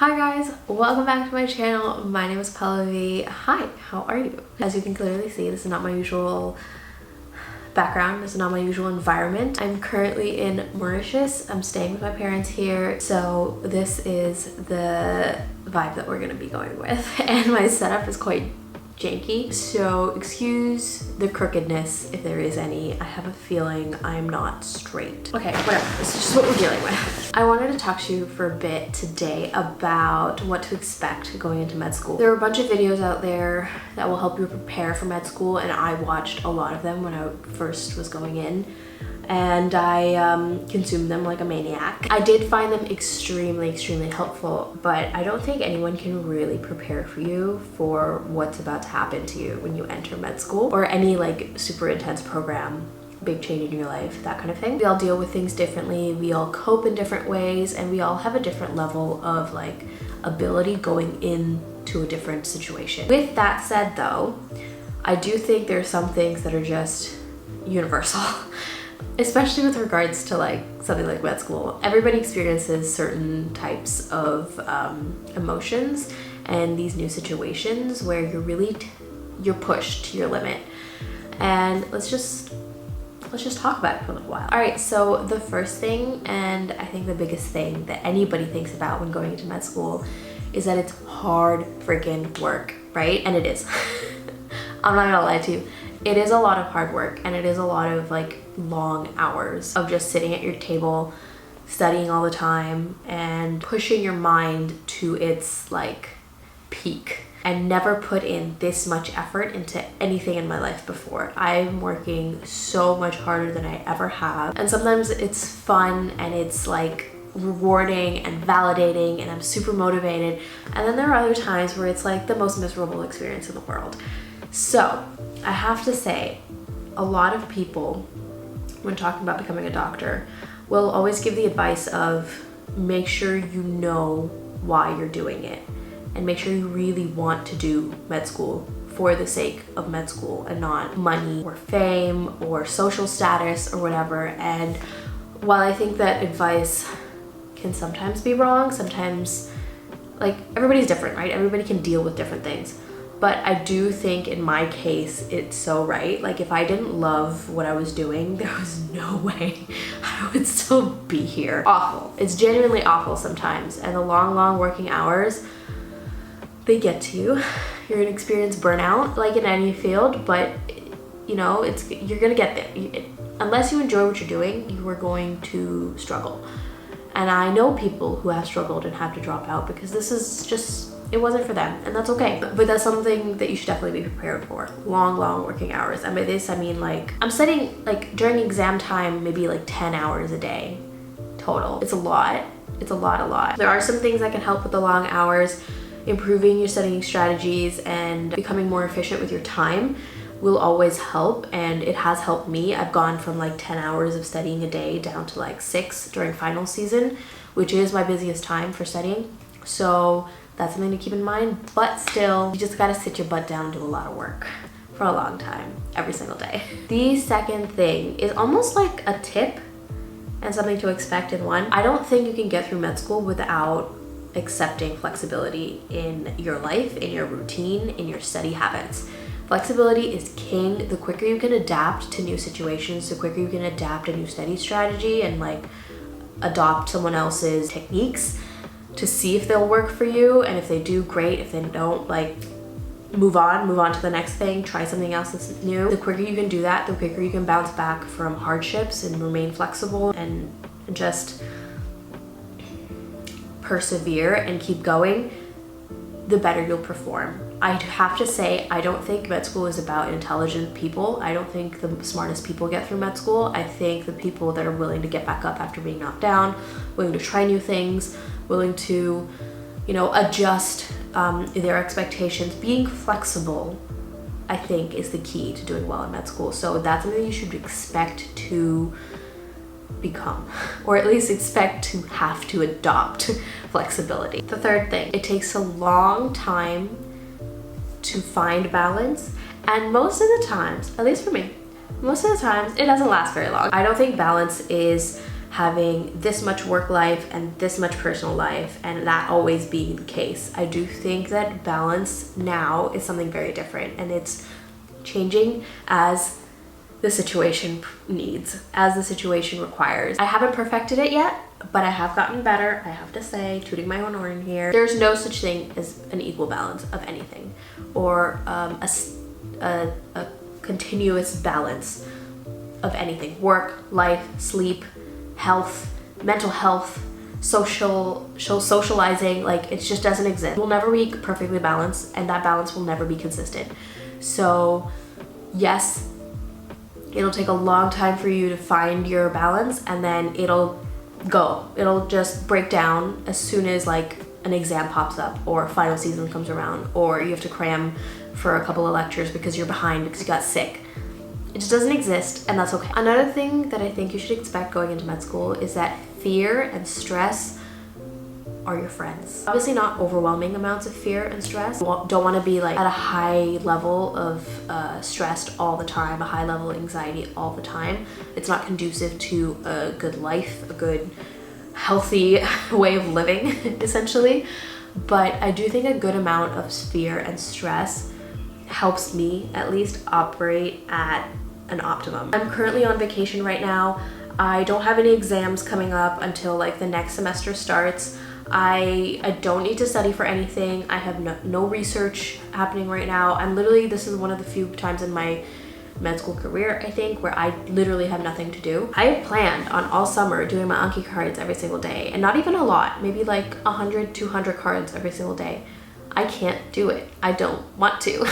Hi guys, welcome back to my channel. My name is Pallavi. Hi, how are you? As you can clearly see, this is not my usual background. This is not my usual environment. I'm currently in Mauritius. I'm staying with my parents here. So this is the vibe that we're gonna be going with. And my setup is quite janky, so excuse the crookedness if there is any. I have a feeling I'm not straight. Okay, whatever, this is just what we're dealing with. I wanted to talk to you for a bit today about what to expect going into med school. There are a bunch of videos out there that will help you prepare for med school, and I watched a lot of them when I first was going in, and I consumed them like a maniac. I did find them extremely helpful, but I don't think anyone can really prepare for you for what's about to happen to you when you enter med school or any like super intense program, big change in your life, that kind of thing. We all deal with things differently, we all cope in different ways, and we all have a different level of like ability going into a different situation. With that said though, I do think there are some things that are just universal. Especially with regards to like something like med school. Everybody experiences certain types of emotions and these new situations where you're pushed to your limit. And let's just talk about it for a little while. All right, so the first thing, and I think the biggest thing that anybody thinks about when going into med school, is that it's hard freaking work, right? And it is. I'm not gonna lie to you. It is a lot of hard work, and it is a lot of like long hours of just sitting at your table, studying all the time, and pushing your mind to its like peak. I never put in this much effort into anything in my life before. I'm working so much harder than I ever have. And sometimes it's fun and it's like rewarding and validating, and I'm super motivated. And then there are other times where it's like the most miserable experience in the world. So I have to say, a lot of people, when talking about becoming a doctor, will always give the advice of make sure you know why you're doing it, and make sure you really want to do med school for the sake of med school and not money or fame or social status or whatever. And while I think that advice can sometimes be wrong, sometimes, like, everybody's different, right? Everybody can deal with different things. But I do think in my case, it's so right. Like, if I didn't love what I was doing, there was no way I would still be here. Awful. It's genuinely awful sometimes. And the long working hours, they get to you. You're gonna experience burnout, like in any field, but you know, you're gonna get there. Unless you enjoy what you're doing, you are going to struggle. And I know people who have struggled and had to drop out because this is just, it wasn't for them, and that's okay. But that's something that you should definitely be prepared for. Long working hours. And by this, I mean like, I'm studying like during exam time, maybe like 10 hours a day total. It's a lot. It's a lot. There are some things that can help with the long hours. Improving your studying strategies and becoming more efficient with your time will always help, and it has helped me. I've gone from like 10 hours of studying a day down to like 6 during final season, which is my busiest time for studying. So that's something to keep in mind, but still, you just gotta sit your butt down and do a lot of work for a long time, every single day. The second thing is almost like a tip and something to expect in one. I don't think you can get through med school without accepting flexibility in your life, in your routine, in your study habits. Flexibility is king. The quicker you can adapt to new situations, the quicker you can adapt a new study strategy and like adopt someone else's techniques to see if they'll work for you. And if they do, great. If they don't, like, move on to the next thing, try something else that's new. The quicker you can do that, the quicker you can bounce back from hardships and remain flexible and just persevere and keep going, the better you'll perform. I have to say, I don't think med school is about intelligent people. I don't think the smartest people get through med school. I think the people that are willing to get back up after being knocked down, willing to try new things, willing to, you know, adjust their expectations, being flexible, I think is the key to doing well in med school. So that's something you should expect to become, or at least expect to have to adopt flexibility. The third thing, it takes a long time to find balance, and most of the times, at least for me, most of the times it doesn't last very long. I don't think balance is having this much work life and this much personal life, and that always being the case. I do think that balance now is something very different, and it's changing as the situation needs, as the situation requires. I haven't perfected it yet, but I have gotten better, I have to say, tooting my own horn here. There's no such thing as an equal balance of anything, or a continuous balance of anything. Work, life, sleep, health, mental health, socializing, like it just doesn't exist. It will never be perfectly balanced, and that balance will never be consistent. So yes, it'll take a long time for you to find your balance, and then it'll just break down as soon as like an exam pops up or final season comes around, or you have to cram for a couple of lectures because you're behind because you got sick. It just doesn't exist, and that's okay. Another thing that I think you should expect going into med school is that fear and stress are your friends. Obviously not overwhelming amounts of fear and stress. You don't want to be like at a high level of stressed all the time, a high level of anxiety all the time. It's not conducive to a good life, a good healthy way of living essentially. But I do think a good amount of fear and stress helps me at least operate at an optimum. I'm currently on vacation right now. I don't have any exams coming up until like the next semester starts. I don't need to study for anything. I have no research happening right now. This is one of the few times in my med school career, I think, where I literally have nothing to do. I have planned on all summer doing my Anki cards every single day, and not even a lot, maybe like 100, 200 cards every single day. I can't do it. I don't want to.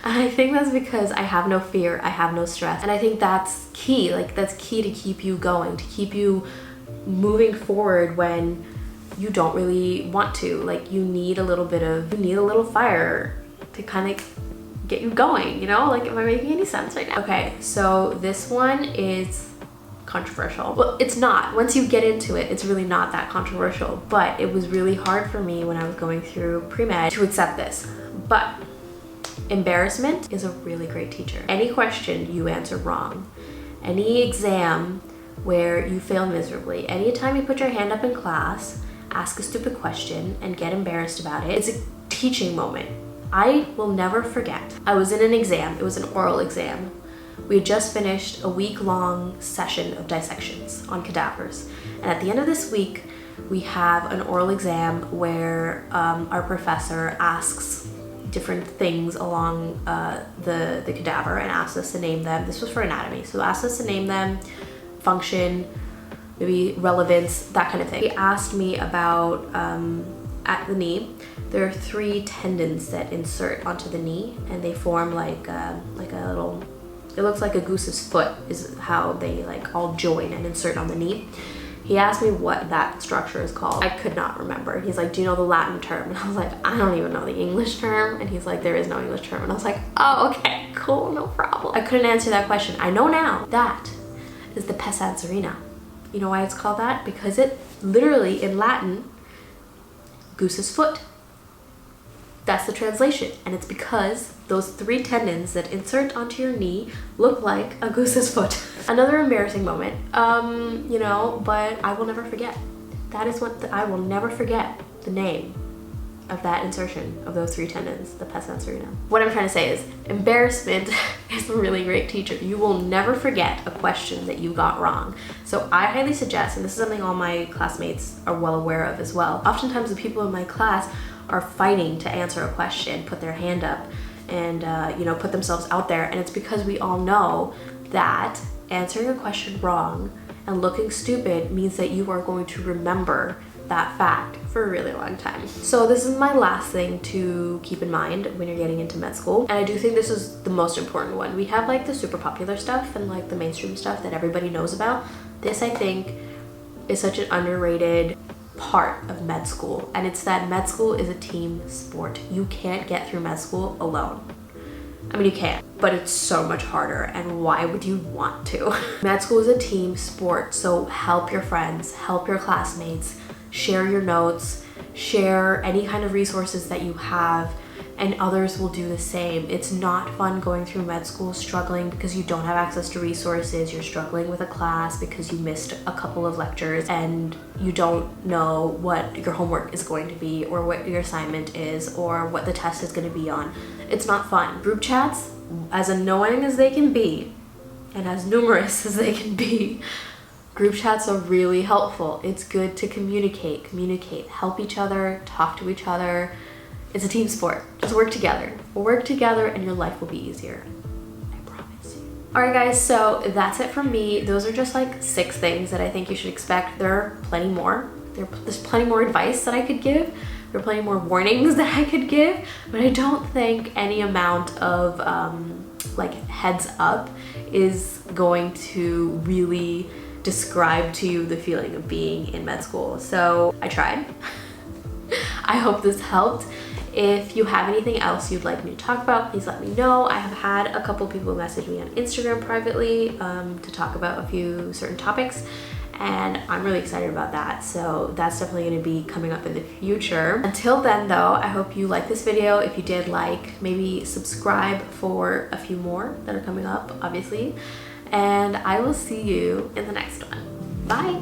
And I think that's because I have no fear, I have no stress. And I think that's key. Like that's key to keep you going, to keep you moving forward when you don't really want to. Like you need a little fire to kind of get you going, you know? Like, am I making any sense right now? Okay, so this one is controversial. Well, it's not. Once you get into it, it's really not that controversial, but it was really hard for me when I was going through pre-med to accept this. But embarrassment is a really great teacher. Any question you answer wrong, any exam where you fail miserably, anytime you put your hand up in class, ask a stupid question and get embarrassed about it, it's a teaching moment. I will never forget. I was in an exam, it was an oral exam. We had just finished a week-long session of dissections on cadavers. And at the end of this week, we have an oral exam where our professor asks different things along the cadaver and asks us to name them. This was for anatomy, so asked us to name them, function, maybe relevance, that kind of thing. He asked me about at the knee, there are 3 tendons that insert onto the knee, and they form like a little, it looks like a goose's foot is how they like all join and insert on the knee. He asked me what that structure is called. I could not remember. He's like, do you know the Latin term? And I was like, I don't even know the English term. And he's like, there is no English term. And I was like, oh, okay, cool, no problem. I couldn't answer that question. I know now. That is the pes anserina. You know why it's called that? Because it literally in Latin, goose's foot. That's the translation. And it's because those 3 tendons that insert onto your knee look like a goose's foot. Another embarrassing moment, you know, but I will never forget. That is what I will never forget the name of that insertion of those 3 tendons, the pes anserina. What I'm trying to say is embarrassment is a really great teacher. You will never forget a question that you got wrong. So I highly suggest, and this is something all my classmates are well aware of as well, oftentimes the people in my class are fighting to answer a question, put their hand up, and you know, put themselves out there. And it's because we all know that answering a question wrong and looking stupid means that you are going to remember that fact for a really long time. So this is my last thing to keep in mind when you're getting into med school, and I do think this is the most important one. We have like the super popular stuff and like the mainstream stuff that everybody knows about. This, I think, is such an underrated part of med school, and it's that med school is a team sport. You can't get through med school alone. I mean, you can, but it's so much harder, and why would you want to? Med school is a team sport, so help your friends, help your classmates, share your notes, share any kind of resources that you have, and others will do the same. It's not fun going through med school struggling because you don't have access to resources. You're struggling with a class because you missed a couple of lectures and you don't know what your homework is going to be or what your assignment is or what the test is going to be on. It's not fun. Group chats, as annoying as they can be and as numerous as they can be, group chats are really helpful. It's good to communicate, help each other, talk to each other. It's a team sport. Just work together. Work together and your life will be easier. I promise you. Alright guys, so that's it from me. Those are just like 6 things that I think you should expect. There are plenty more. There's plenty more advice that I could give. There are plenty more warnings that I could give, but I don't think any amount of like heads up is going to really describe to you the feeling of being in med school. So I tried. I hope this helped. If you have anything else you'd like me to talk about, please let me know. I have had a couple people message me on Instagram privately to talk about a few certain topics, and I'm really excited about that. So that's definitely going to be coming up in the future. Until then though, I hope you liked this video. If you did, like, maybe subscribe for a few more that are coming up, obviously. And I will see you in the next one. Bye!